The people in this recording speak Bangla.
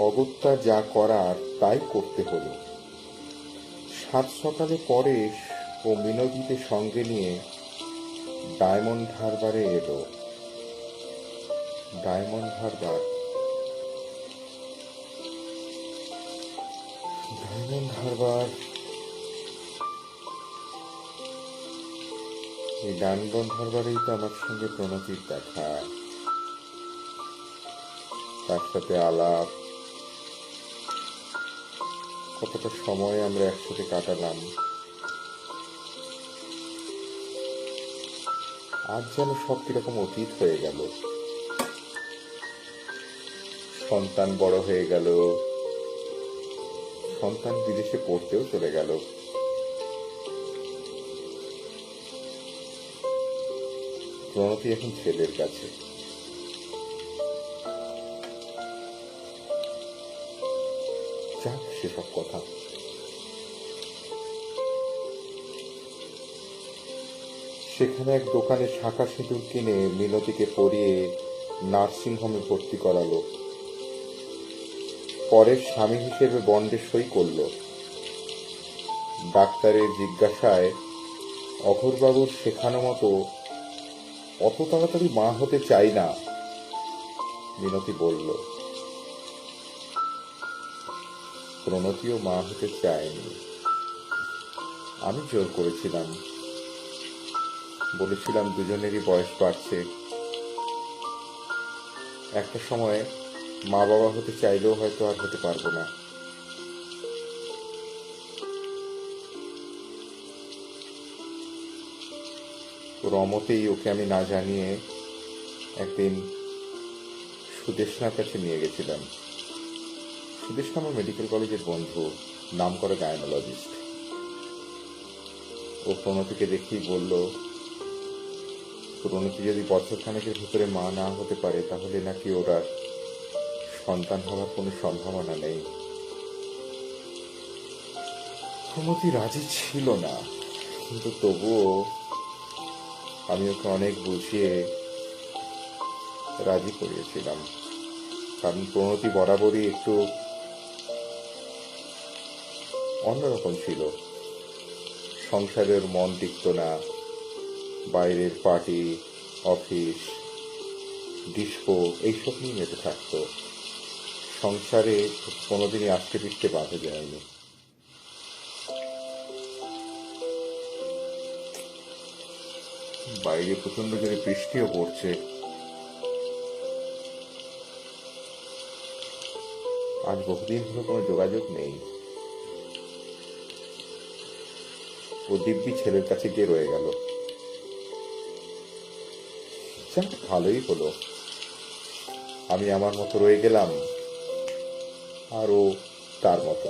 অগত্যা যা করার তাই করতে হলো। সাত সকালে পরেশ ও মিনতিকে সঙ্গে নিয়ে ডায়মন্ড হারবারে এলো। ডায়মন্ড হারবার ডায়মন্ড হারবার এই ডায়মন্ড হারবারেই তো আমার সঙ্গে প্রণতির দেখা, তার সাথে আলাপ, কতটা সময় আমরা একসাথে কাটালাম। আজ যেন সব কিরকম অতীত হয়ে গেল। সন্তান বড় হয়ে গেল, সন্তান বিদেশে পড়তেও চলে গেল। প্রণতি এখন ছেলের কাছে। যাক সেসব কথা। সেখানে এক দোকানে শাঁখা সিঁদুর কিনে মিনতিকে পরিয়ে নার্সিংহোমে ভর্তি করালো। পরের স্বামী হিসেবে বন্ডে সই করল। ডাক্তারের জিজ্ঞাসায় অঘোরবাবুর শেখানো মতো অত তাড়াতাড়ি মা হতে চাই না, মিনতি বলল। প্রণতিও মা হতে চায়নি। আমি জোর করেছিলাম, বলেছিলাম দুজনেরই বয়স বাড়ছে, একটা সময় মা বাবা হতে চাইলেও হয়তো আর হতে পারবো না। ওর অমতেই ওকে আমি না জানিয়ে একদিন সুদেষ্ণার কাছে নিয়ে গেছিলাম। সুদেষ্ণা আমার মেডিকেল কলেজের বন্ধু, নাম করা গাইনোলজিস্ট। ও প্রণতিকে দেখেই বলল, প্রণতি যদি বছরখানেকের ভিতরে মা না হতে পারে তাহলে নাকি ওর আর সন্তান হওয়ার কোনো সম্ভাবনা নেই। প্রণতি রাজি ছিল না, কিন্তু তবুও আমি ওকে অনেক বুঝিয়ে রাজি করিয়েছিলাম। কারণ প্রণতি বরাবরই একটু অন্যরকম ছিল। সংসারের মন টিকত না, বাইরের পার্টি, অফিস, ডিস্কো এইসব নিয়ে মেতে থাকত। সংসারে কোনোদিনই আষ্টে পিষ্টে বাঁধা যায়নি। বাইরে প্রচন্ড জোরে বৃষ্টিও পড়ছে। আজ বহুদিন হলো কোনো যোগাযোগ নেই। ও দিব্যি ছেলের কাছে গিয়ে রয়ে গেল। যাক ভালোই হলো, আমি আমার মতো রয়ে গেলাম আর ও তার মতো।